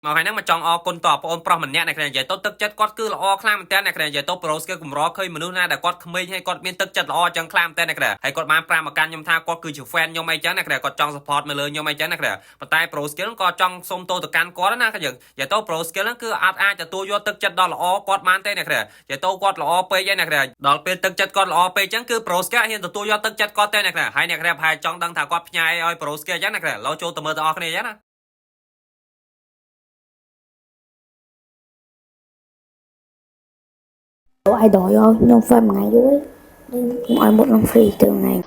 មកហើយហ្នឹងមកចង់អគុណតបងអូនប្រុសម្នាក់អ្នកគ្នានិយាយទៅទឹកចិត្តគាត់គឺល្អខ្លាំងមែនតើអ្នកគ្នានិយាយទៅប្រូស្គីកម្រឃើញមនុស្សណាដែលគាត់ក្មេងហើយគាត់មានទឹកចិត្តល្អចឹងខ្លាំងមែនតើអ្នកគ្នាហើយគាត់បានប្រាប់មកកាន់ខ្ញុំថាគាត់គឺជា fan ខ្ញុំអីចឹងអ្នកគ្នាគាត់ចង់ support មកលើខ្ញុំអីចឹងអ្នកគ្នាប៉ុន្តែ pro skill ក៏ចង់សុំទោសទៅកាន់គាត់ណាយើងនិយាយទៅ pro skill ហ្នឹងគឺអាចទទួលយកទឹកចិត្តដ៏ល្អគាត់បានទេអ្នកគ្នានិយាយទៅគាត់ល្អពេកហើយអ្នកគ្នាដល់ពេលទឹកចិត្តគាត់ល្អពេកចឹងគឺ pro skill ហ៊ានទទួលយកទឹកចិត្តគាត់ទេអ្នកគ្នាហើយអ្នកគ្នាប្រហែលចង់ដឹងថាគាត់ផ្ញើឲ្យ pro skill ចឹងអ្នកគ្នាឡូវចូលទៅមើលទាំងអស់គ្នាចឹងណាai đòi ơi nhưng phải một ngày dưới nên mọi một lần free từ ngày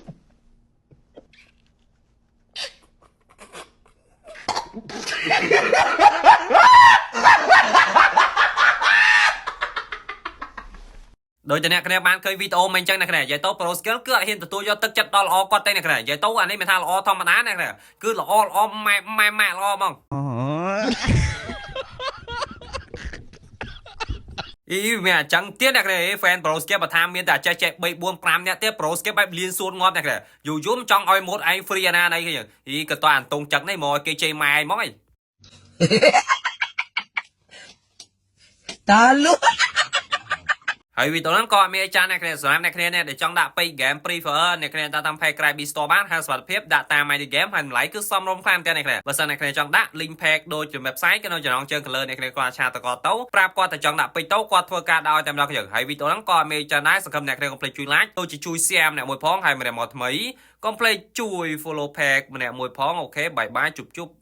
ដោយតែអ្នកគ្នាបានឃើញវីដេអូមិនអញ្ចឹងអ្នកគ្នានិយាយទៅ pro skill គឺអត់ហ៊ានទទួលយកទឹកចិត្តដល់ល្អគាត់ទេអ្នកគ្នានិយាយទៅអានេះមិនថាល្អធម្មតាអ្នកគ្នាគឺល្អម៉ែល្អហ្មងអ៊ីមានអញ្ចឹងទៀតអ្នកគ្នា fan pro skill បើថាមានតែចេះ3 4 5នាក់ទៀត pro skill បែបលៀនសួនងាប់អ្នកគ្នាយូរយំចង់ឲ្យម៉ូតឯង free អាណាណីគេអ៊ីក៏តើអានតងចឹងនេះមកឲ្យគេជេរម៉ែឯងហ្មងតាលុហើយវីដេអូហ្នឹងក៏មានចានអ្នកគ្នាសម្រាប់អ្នកគ្នាដែលចង់ដាក់ពេក game free fire អ្នកគ្នាតាម page Cryby Store បានហើយសុវត្ថិភាពដាក់តាម ID game ហើយតម្លៃគឺសមរម្យខ្លាំងតែអ្នកគ្នាបើសិនអ្នកគ្នាចង់ដាក់ link pack ដូចជា website ក៏នៅចំណងជើងខាងលើអ្នកគ្នាគាត់ឆាតតទៅប្រាប់គាត់តែចង់ដាក់ពេកទៅគាត់ធ្វើការដោយតែម្ដងយើងហើយវីដេអូហ្នឹងក៏មានចានដែរសង្ឃឹមអ្នកគ្នាកុំភ្លេចជួយ like ដូចជាជួយ share ម្នាក់មួយផងហើយម្នាក់មកថ្មីកុំភ្លេចជួយ follow page ម្នាក់មួយផងអូខេបាយបាយជប់